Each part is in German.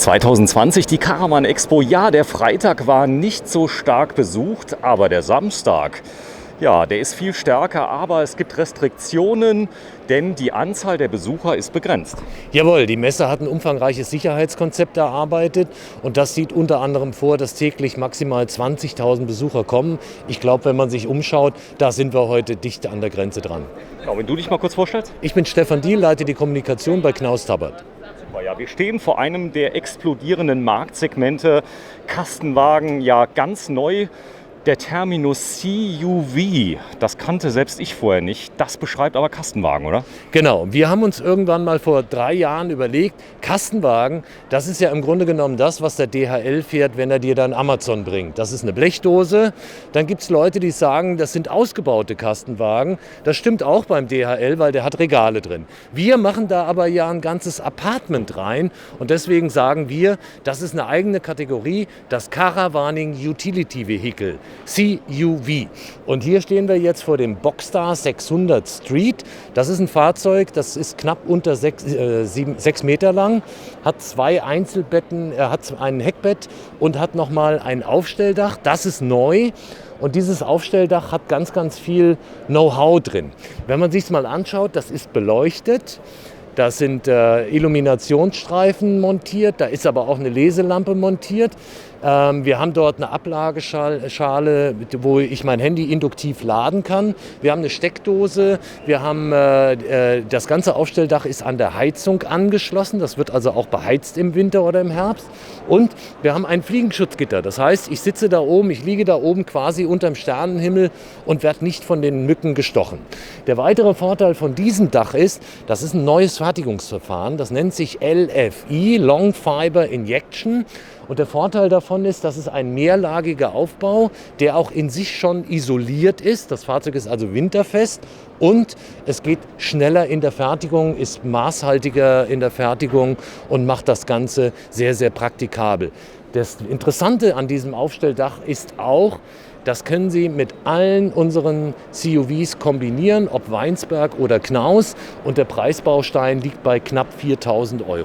2020 die Caravan Expo. Ja, der Freitag war nicht so stark besucht, aber der Samstag, ja, der ist viel stärker, aber es gibt Restriktionen, denn die Anzahl der Besucher ist begrenzt. Jawohl, die Messe hat ein umfangreiches Sicherheitskonzept erarbeitet und das sieht unter anderem vor, dass täglich maximal 20.000 Besucher kommen. Ich glaube, wenn man sich umschaut, da sind wir heute dicht an der Grenze dran. Ja, wenn du dich mal kurz vorstellst. Ich bin Stefan Diehl, leite die Kommunikation bei Knaus Tabbert. Ja, wir stehen vor einem der explodierenden Marktsegmente, Kastenwagen, ja ganz neu. Der Terminus CUV, das kannte selbst ich vorher nicht, das beschreibt aber Kastenwagen, oder? Genau, wir haben uns irgendwann mal vor 3 Jahren überlegt, Kastenwagen, das ist ja im Grunde genommen das, was der DHL fährt, wenn er dir dann Amazon bringt. Das ist eine Blechdose. Dann gibt es Leute, die sagen, das sind ausgebaute Kastenwagen. Das stimmt auch beim DHL, weil der hat Regale drin. Wir machen da aber ja ein ganzes Apartment rein und deswegen sagen wir, das ist eine eigene Kategorie, das Caravaning Utility Vehicle. CUV. Und hier stehen wir jetzt vor dem Boxster 600 Street. Das ist ein Fahrzeug, das ist knapp unter 6 Meter lang, hat 2 Einzelbetten, er hat ein Heckbett und hat nochmal ein Aufstelldach. Das ist neu. Und dieses Aufstelldach hat ganz, ganz viel Know-how drin. Wenn man sich es mal anschaut, das ist beleuchtet. Da sind Illuminationsstreifen montiert, da ist aber auch eine Leselampe montiert. Wir haben dort eine Ablageschale, wo ich mein Handy induktiv laden kann. Wir haben eine Steckdose, wir haben das ganze Aufstelldach ist an der Heizung angeschlossen. Das wird also auch beheizt im Winter oder im Herbst. Und wir haben ein Fliegenschutzgitter. Das heißt, ich sitze da oben, ich liege da oben quasi unterm Sternenhimmel und werde nicht von den Mücken gestochen. Der weitere Vorteil von diesem Dach ist, das ist ein neues Fertigungsverfahren. Das nennt sich LFI, Long Fiber Injection. Und der Vorteil davon ist, dass es ein mehrlagiger Aufbau, der auch in sich schon isoliert ist. Das Fahrzeug ist also winterfest und es geht schneller in der Fertigung, ist maßhaltiger in der Fertigung und macht das Ganze sehr, sehr praktikabel. Das Interessante an diesem Aufstelldach ist auch, das können Sie mit allen unseren CUVs kombinieren, ob Weinsberg oder Knaus. Und der Preisbaustein liegt bei knapp 4.000 €.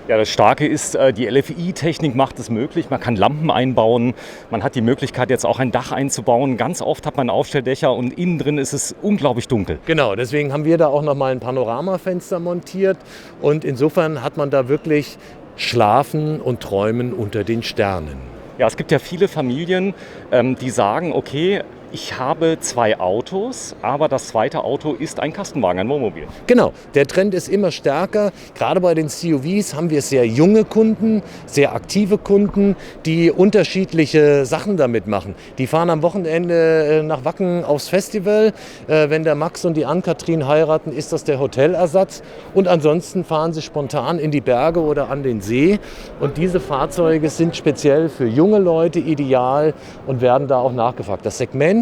Ja, das Starke ist, die LFI-Technik macht es möglich. Man kann Lampen einbauen, man hat die Möglichkeit jetzt auch ein Dach einzubauen. Ganz oft hat man Aufstelldächer und innen drin ist es unglaublich dunkel. Genau, deswegen haben wir da auch nochmal ein Panoramafenster montiert und insofern hat man da wirklich Schlafen und Träumen unter den Sternen. Ja, es gibt ja viele Familien, die sagen, okay, ich habe 2 Autos, aber das zweite Auto ist ein Kastenwagen, ein Wohnmobil. Genau, der Trend ist immer stärker. Gerade bei den CUVs haben wir sehr junge Kunden, sehr aktive Kunden, die unterschiedliche Sachen damit machen. Die fahren am Wochenende nach Wacken aufs Festival. Wenn der Max und die Ann-Kathrin heiraten, ist das der Hotelersatz. Und ansonsten fahren sie spontan in die Berge oder an den See. Und diese Fahrzeuge sind speziell für junge Leute ideal und werden da auch nachgefragt. Das Segment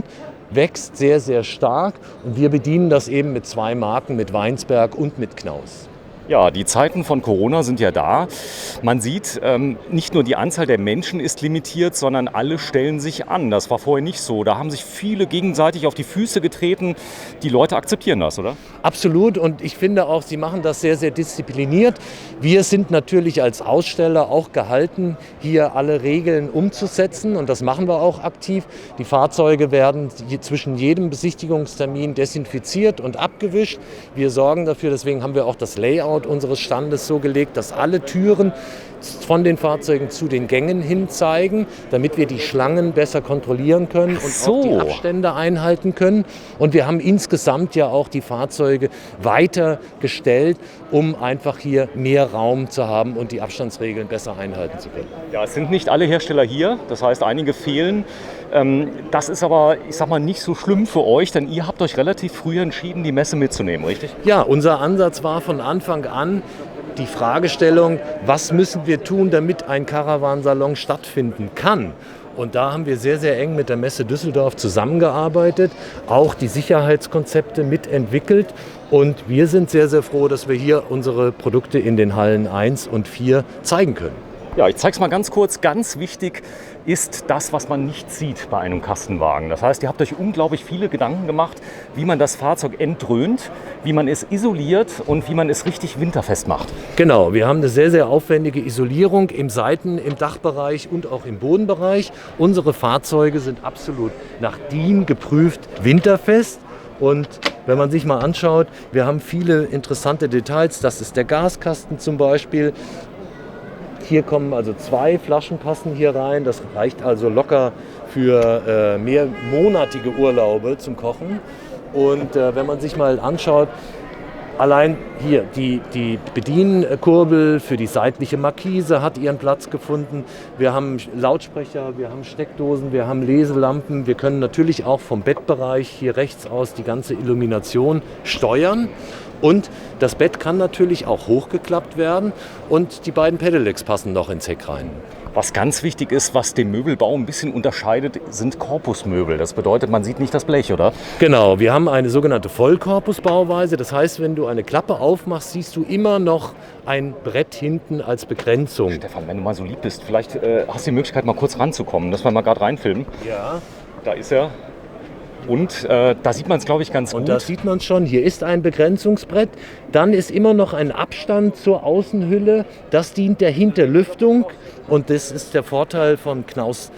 wächst sehr, sehr stark und wir bedienen das eben mit 2 Marken, mit Weinsberg und mit Knaus. Ja, die Zeiten von Corona sind ja da. Man sieht, nicht nur die Anzahl der Menschen ist limitiert, sondern alle stellen sich an. Das war vorher nicht so. Da haben sich viele gegenseitig auf die Füße getreten. Die Leute akzeptieren das, oder? Absolut und ich finde auch, sie machen das sehr, sehr diszipliniert. Wir sind natürlich als Aussteller auch gehalten, hier alle Regeln umzusetzen und das machen wir auch aktiv. Die Fahrzeuge werden zwischen jedem Besichtigungstermin desinfiziert und abgewischt. Wir sorgen dafür, deswegen haben wir auch das Layout unseres Standes so gelegt, dass alle Türen von den Fahrzeugen zu den Gängen hin zeigen, damit wir die Schlangen besser kontrollieren können und auch die Abstände einhalten können. Und wir haben insgesamt ja auch die Fahrzeuge weiter gestellt, um einfach hier mehr Raum zu haben und die Abstandsregeln besser einhalten zu können. Ja, es sind nicht alle Hersteller hier, das heißt, einige fehlen. Das ist aber, ich sag mal, nicht so schlimm für euch, denn ihr habt euch relativ früh entschieden, die Messe mitzunehmen, richtig? Ja, unser Ansatz war von Anfang an die Fragestellung, was müssen wir tun, damit ein Caravansalon stattfinden kann? Und da haben wir sehr, sehr eng mit der Messe Düsseldorf zusammengearbeitet, auch die Sicherheitskonzepte mitentwickelt. Und wir sind sehr, sehr froh, dass wir hier unsere Produkte in den Hallen 1 und 4 zeigen können. Ja, ich zeige es mal ganz kurz, ganz wichtig. ist das, was man nicht sieht bei einem Kastenwagen. Das heißt, ihr habt euch unglaublich viele Gedanken gemacht, wie man das Fahrzeug entdröhnt, wie man es isoliert und wie man es richtig winterfest macht. Genau, wir haben eine sehr, sehr aufwendige Isolierung im Seiten-, im Dachbereich und auch im Bodenbereich. Unsere Fahrzeuge sind absolut nach DIN geprüft winterfest. Und wenn man sich mal anschaut, wir haben viele interessante Details. Das ist der Gaskasten zum Beispiel. Hier kommen also 2 Flaschen passen hier rein. Das reicht also locker für mehrmonatige Urlaube zum Kochen. Und wenn man sich mal anschaut, allein hier die Bedienkurbel für die seitliche Markise hat ihren Platz gefunden. Wir haben Lautsprecher, wir haben Steckdosen, wir haben Leselampen. Wir können natürlich auch vom Bettbereich hier rechts aus die ganze Illumination steuern. Und das Bett kann natürlich auch hochgeklappt werden und die beiden Pedelecs passen noch ins Heck rein. Was ganz wichtig ist, was den Möbelbau ein bisschen unterscheidet, sind Korpusmöbel. Das bedeutet, man sieht nicht das Blech, oder? Genau, wir haben eine sogenannte Vollkorpusbauweise. Das heißt, wenn du eine Klappe aufmachst, siehst du immer noch ein Brett hinten als Begrenzung. Stefan, wenn du mal so lieb bist, vielleicht hast du die Möglichkeit, mal kurz ranzukommen, dass wir mal gerade reinfilmen. Ja. Da ist er. Und da sieht man es, glaube ich, ganz gut. Und da sieht man es schon, hier ist ein Begrenzungsbrett. Dann ist immer noch ein Abstand zur Außenhülle. Das dient der Hinterlüftung. Und das ist der Vorteil von Knaus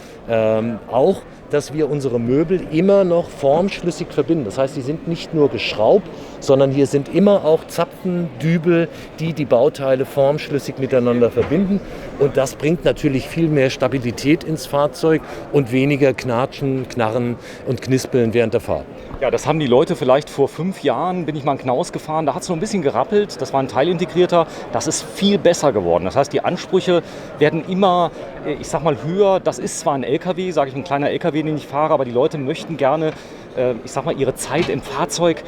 auch, dass wir unsere Möbel immer noch formschlüssig verbinden. Das heißt, sie sind nicht nur geschraubt, sondern hier sind immer auch Zapfen, Dübel, die die Bauteile formschlüssig miteinander verbinden. Und das bringt natürlich viel mehr Stabilität ins Fahrzeug und weniger Knatschen, Knarren und Knispeln während der Fahrt. Ja, das haben die Leute vielleicht vor 5 Jahren, bin ich mal einen Knaus gefahren, da hat es noch ein bisschen gerappelt, das war ein teilintegrierter, das ist viel besser geworden. Das heißt, die Ansprüche werden immer, ich sag mal, höher. Das ist zwar ein LKW, sage ich, ein kleiner LKW, den ich fahre, aber die Leute möchten gerne, ich sag mal, ihre Zeit im Fahrzeug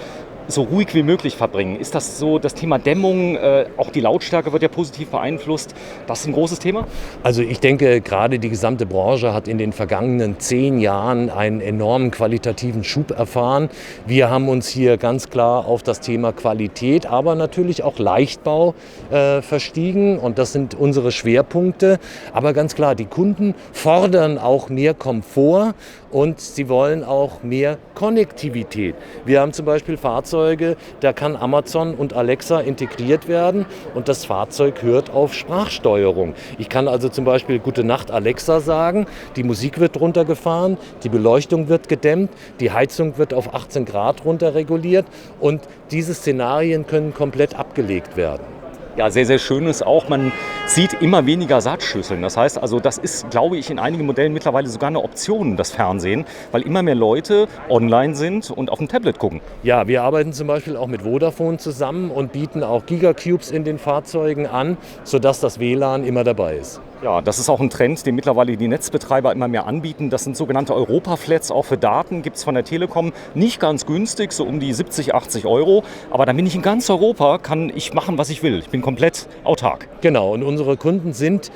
so ruhig wie möglich verbringen. Ist das so das Thema Dämmung, auch die Lautstärke wird ja positiv beeinflusst, das ist ein großes Thema? Also ich denke, gerade die gesamte Branche hat in den vergangenen 10 Jahren einen enormen qualitativen Schub erfahren. Wir haben uns hier ganz klar auf das Thema Qualität, aber natürlich auch Leichtbau verstiegen und das sind unsere Schwerpunkte. Aber ganz klar, die Kunden fordern auch mehr Komfort und sie wollen auch mehr Konnektivität. Wir haben zum Beispiel Fahrzeuge, da kann Amazon und Alexa integriert werden und das Fahrzeug hört auf Sprachsteuerung. Ich kann also zum Beispiel Gute Nacht Alexa sagen, die Musik wird runtergefahren, die Beleuchtung wird gedämmt, die Heizung wird auf 18 Grad runterreguliert und diese Szenarien können komplett abgelegt werden. Ja, sehr, sehr schön ist auch, man sieht immer weniger Satzschüsseln. Das heißt, also das ist, glaube ich, in einigen Modellen mittlerweile sogar eine Option, das Fernsehen, weil immer mehr Leute online sind und auf dem Tablet gucken. Ja, wir arbeiten zum Beispiel auch mit Vodafone zusammen und bieten auch Gigacubes in den Fahrzeugen an, sodass das WLAN immer dabei ist. Ja, das ist auch ein Trend, den mittlerweile die Netzbetreiber immer mehr anbieten. Das sind sogenannte Europa-Flats, auch für Daten, gibt es von der Telekom. Nicht ganz günstig, so um die 70, 80 Euro. Aber dann bin ich in ganz Europa, kann ich machen, was ich will. Ich bin komplett autark. Genau, und unsere Kunden sind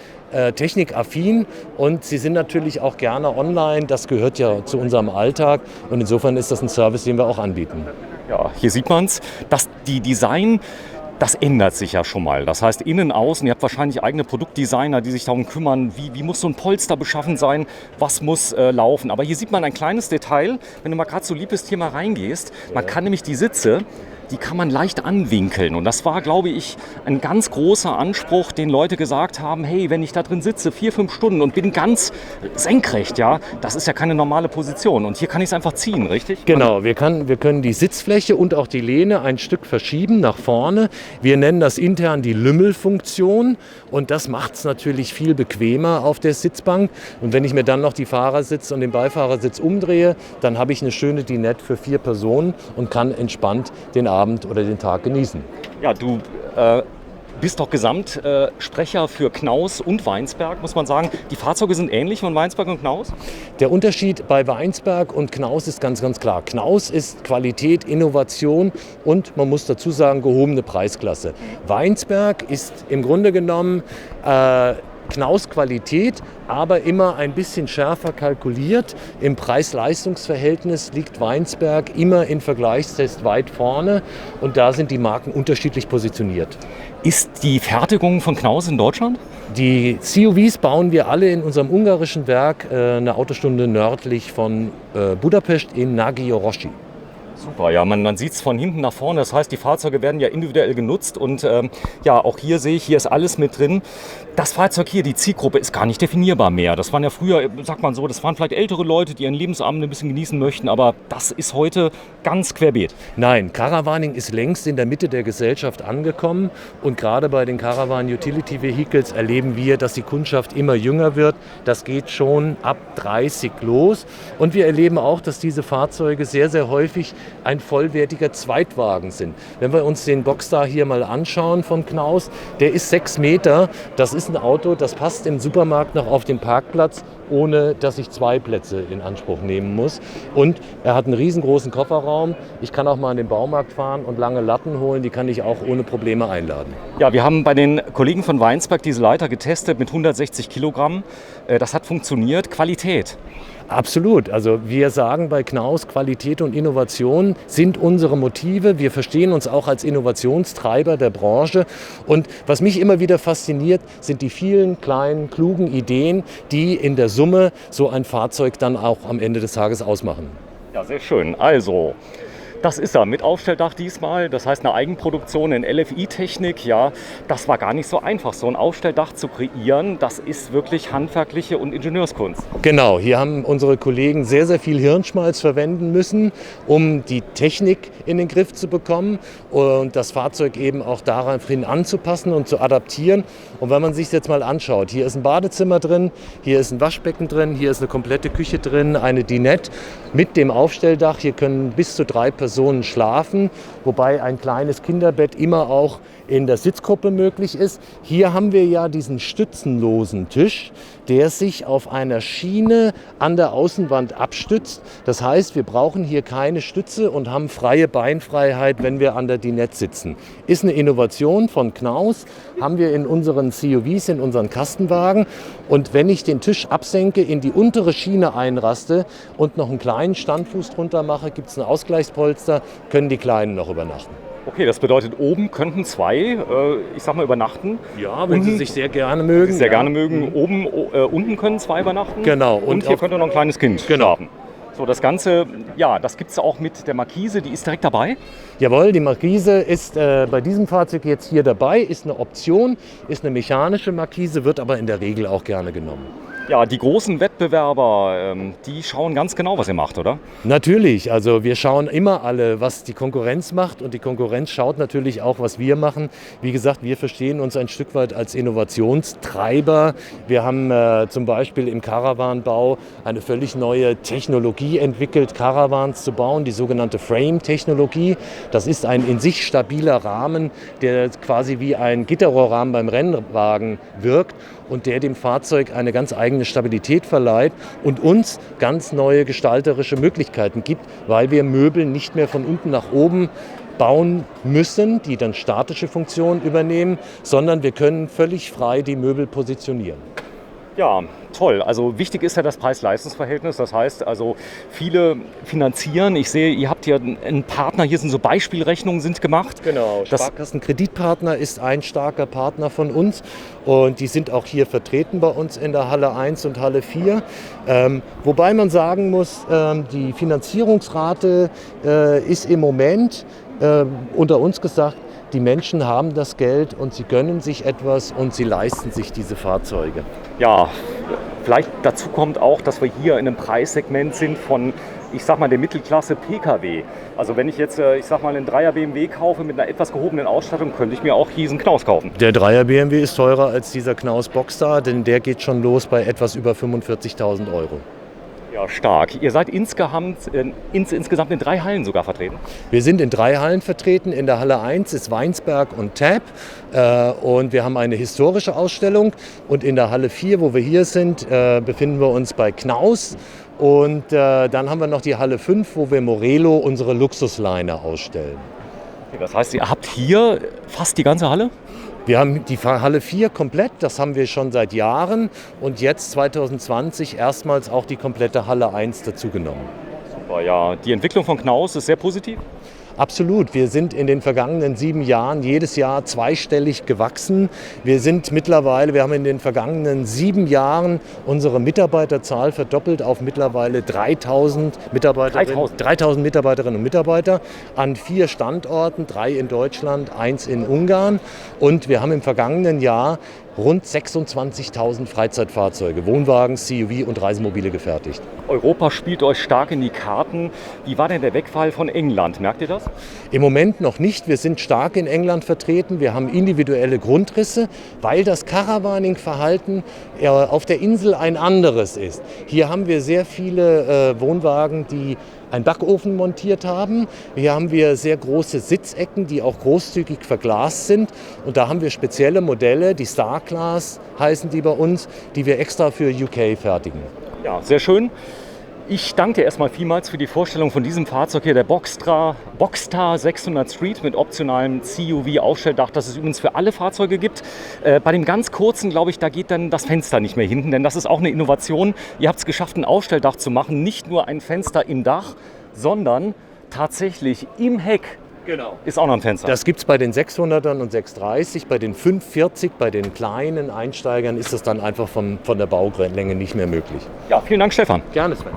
technikaffin und sie sind natürlich auch gerne online. Das gehört ja zu unserem Alltag und insofern ist das ein Service, den wir auch anbieten. Ja, hier sieht man es, dass die Design... Das ändert sich ja schon mal. Das heißt, innen, außen, ihr habt wahrscheinlich eigene Produktdesigner, die sich darum kümmern, wie muss so ein Polster beschaffen sein, was muss laufen. Aber hier sieht man ein kleines Detail, wenn du mal gerade so lieb bist, hier mal reingehst. Man kann nämlich die Sitze, die kann man leicht anwinkeln. Und das war, glaube ich, ein ganz großer Anspruch, den Leute gesagt haben, hey, wenn ich da drin sitze, 4, 5 Stunden und bin ganz senkrecht, ja, das ist ja keine normale Position. Und hier kann ich es einfach ziehen, richtig? Genau, wir können die Sitzfläche und auch die Lehne ein Stück verschieben nach vorne. Wir nennen das intern die Lümmelfunktion und das macht es natürlich viel bequemer auf der Sitzbank. Und wenn ich mir dann noch die Fahrersitz und den Beifahrersitz umdrehe, dann habe ich eine schöne Dinette für 4 Personen und kann entspannt den Abend oder den Tag genießen. Ja, du bist doch Gesamtsprecher für Knaus und Weinsberg, muss man sagen. Die Fahrzeuge sind ähnlich von Weinsberg und Knaus? Der Unterschied bei Weinsberg und Knaus ist ganz, ganz klar. Knaus ist Qualität, Innovation und man muss dazu sagen, gehobene Preisklasse. Weinsberg ist im Grunde genommen Knaus-Qualität, aber immer ein bisschen schärfer kalkuliert. Im Preis-Leistungs-Verhältnis liegt Weinsberg immer im Vergleichstest weit vorne und da sind die Marken unterschiedlich positioniert. Ist die Fertigung von Knaus in Deutschland? Die CUVs bauen wir alle in unserem ungarischen Werk, eine Autostunde nördlich von Budapest in Nagyorosi. Super, ja, man sieht es von hinten nach vorne. Das heißt, die Fahrzeuge werden ja individuell genutzt und ja, auch hier sehe ich, hier ist alles mit drin. Das Fahrzeug hier, die Zielgruppe, ist gar nicht definierbar mehr. Das waren ja früher, sagt man so, das waren vielleicht ältere Leute, die ihren Lebensabend ein bisschen genießen möchten, aber das ist heute ganz querbeet. Nein, Caravaning ist längst in der Mitte der Gesellschaft angekommen und gerade bei den Caravan Utility Vehicles erleben wir, dass die Kundschaft immer jünger wird. Das geht schon ab 30 los und wir erleben auch, dass diese Fahrzeuge sehr, sehr häufig ein vollwertiger Zweitwagen sind. Wenn wir uns den Boxster hier mal anschauen von Knaus, der ist 6 Meter. Das ist ein Auto, das passt im Supermarkt noch auf den Parkplatz, ohne dass ich 2 Plätze in Anspruch nehmen muss. Und er hat einen riesengroßen Kofferraum. Ich kann auch mal in den Baumarkt fahren und lange Latten holen. Die kann ich auch ohne Probleme einladen. Ja, wir haben bei den Kollegen von Weinsberg diese Leiter getestet mit 160 Kilogramm. Das hat funktioniert. Qualität. Absolut. Also wir sagen bei Knaus, Qualität und Innovation sind unsere Motive. Wir verstehen uns auch als Innovationstreiber der Branche. Und was mich immer wieder fasziniert, sind die vielen kleinen, klugen Ideen, die in der Summe so ein Fahrzeug dann auch am Ende des Tages ausmachen. Ja, sehr schön. Also, das ist er mit Aufstelldach diesmal. Das heißt eine Eigenproduktion in LFI-Technik. Ja, das war gar nicht so einfach, so ein Aufstelldach zu kreieren. Das ist wirklich handwerkliche und Ingenieurskunst. Genau, hier haben unsere Kollegen sehr, sehr viel Hirnschmalz verwenden müssen, um die Technik in den Griff zu bekommen und das Fahrzeug eben auch daraufhin anzupassen und zu adaptieren. Und wenn man sich das jetzt mal anschaut, hier ist ein Badezimmer drin, hier ist ein Waschbecken drin, hier ist eine komplette Küche drin, eine Dinette mit dem Aufstelldach. Hier können bis zu 3 Personen schlafen, wobei ein kleines Kinderbett immer auch in der Sitzgruppe möglich ist. Hier haben wir ja diesen stützenlosen Tisch, der sich auf einer Schiene an der Außenwand abstützt. Das heißt, wir brauchen hier keine Stütze und haben freie Beinfreiheit, wenn wir an der Dinette sitzen. Ist eine Innovation von Knaus, haben wir in unseren CUVs, in unseren Kastenwagen. Und wenn ich den Tisch absenke, in die untere Schiene einraste und noch einen kleinen Standfuß drunter mache, gibt es ein Ausgleichspolster, können die Kleinen noch übernachten. Okay, das bedeutet, oben könnten 2, ich sag mal, übernachten. Ja, wenn sie sich sehr gerne mögen. Sehr gerne mögen. Oben, unten können 2 übernachten. Genau. Und hier könnte noch ein kleines Kind schlafen. So, das Ganze, ja, das gibt es auch mit der Markise, die ist direkt dabei. Jawohl, die Markise ist bei diesem Fahrzeug jetzt hier dabei, ist eine Option, ist eine mechanische Markise, wird aber in der Regel auch gerne genommen. Ja, die großen Wettbewerber, die schauen ganz genau, was ihr macht, oder? Natürlich, also wir schauen immer alle, was die Konkurrenz macht und die Konkurrenz schaut natürlich auch, was wir machen. Wie gesagt, wir verstehen uns ein Stück weit als Innovationstreiber. Wir haben zum Beispiel im Caravanbau eine völlig neue Technologie entwickelt, Caravans zu bauen, die sogenannte Frame-Technologie. Das ist ein in sich stabiler Rahmen, der quasi wie ein Gitterrohrrahmen beim Rennwagen wirkt und der dem Fahrzeug eine ganz eigene Stabilität verleiht und uns ganz neue gestalterische Möglichkeiten gibt, weil wir Möbel nicht mehr von unten nach oben bauen müssen, die dann statische Funktionen übernehmen, sondern wir können völlig frei die Möbel positionieren. Ja, toll. Also wichtig ist ja das Preis-Leistungs-Verhältnis. Das heißt, also viele finanzieren. Ich sehe, ihr habt hier einen Partner. Hier sind so Beispielrechnungen sind gemacht. Genau. Sparkassenkreditpartner ist ein starker Partner von uns und die sind auch hier vertreten bei uns in der Halle 1 und Halle 4. Wobei man sagen muss, die Finanzierungsrate ist im Moment unter uns gesagt, die Menschen haben das Geld und sie gönnen sich etwas und sie leisten sich diese Fahrzeuge. Ja, vielleicht dazu kommt auch, dass wir hier in einem Preissegment sind von, ich sag mal, der Mittelklasse Pkw. Also wenn ich jetzt, ich sag mal, einen 3er BMW kaufe mit einer etwas gehobenen Ausstattung, könnte ich mir auch diesen Knaus kaufen. Der 3er BMW ist teurer als dieser Knaus Boxster, denn der geht schon los bei etwas über 45.000 €. Ja, stark. Ihr seid insgesamt in 3 Hallen sogar vertreten? Wir sind in 3 Hallen vertreten. In der Halle 1 ist Weinsberg und TAP und wir haben eine historische Ausstellung. Und in der Halle 4, wo wir hier sind, befinden wir uns bei Knaus. Und dann haben wir noch die Halle 5, wo wir Morelo, unsere Luxusline, ausstellen. Das heißt, ihr habt hier fast die ganze Halle? Wir haben die Halle 4 komplett, das haben wir schon seit Jahren und jetzt 2020 erstmals auch die komplette Halle 1 dazugenommen. Super, ja. Die Entwicklung von Knaus ist sehr positiv. Absolut. Wir sind in den vergangenen 7 Jahren jedes Jahr zweistellig gewachsen. Wir haben in den vergangenen 7 Jahren unsere Mitarbeiterzahl verdoppelt auf mittlerweile 3000 Mitarbeiterinnen und Mitarbeiter an 4 Standorten, 3 in Deutschland, 1 in Ungarn. Und wir haben im vergangenen Jahr rund 26.000 Freizeitfahrzeuge, Wohnwagen, CUV und Reisemobile gefertigt. Europa spielt euch stark in die Karten. Wie war denn der Wegfall von England? Merkt ihr das? Im Moment noch nicht. Wir sind stark in England vertreten. Wir haben individuelle Grundrisse, weil das Caravaning-Verhalten auf der Insel ein anderes ist. Hier haben wir sehr viele Wohnwagen, die einen Backofen montiert haben. Hier haben wir sehr große Sitzecken, die auch großzügig verglast sind. Und da haben wir spezielle Modelle, die Star Class heißen die bei uns, die wir extra für UK fertigen. Ja, sehr schön. Ich danke dir erstmal vielmals für die Vorstellung von diesem Fahrzeug hier, der Boxstar 600 Street mit optionalem CUV-Aufstelldach, das es übrigens für alle Fahrzeuge gibt. Bei dem ganz kurzen, glaube ich, da geht dann das Fenster nicht mehr hinten, denn das ist auch eine Innovation. Ihr habt es geschafft, ein Aufstelldach zu machen, nicht nur ein Fenster im Dach, sondern tatsächlich im Heck. Genau. Ist auch noch ein Fenster. Das gibt es bei den 600ern und 630, bei den 540, bei den kleinen Einsteigern ist das dann einfach von der Baulänge nicht mehr möglich. Ja, vielen Dank, Stefan. Gerne, Sven.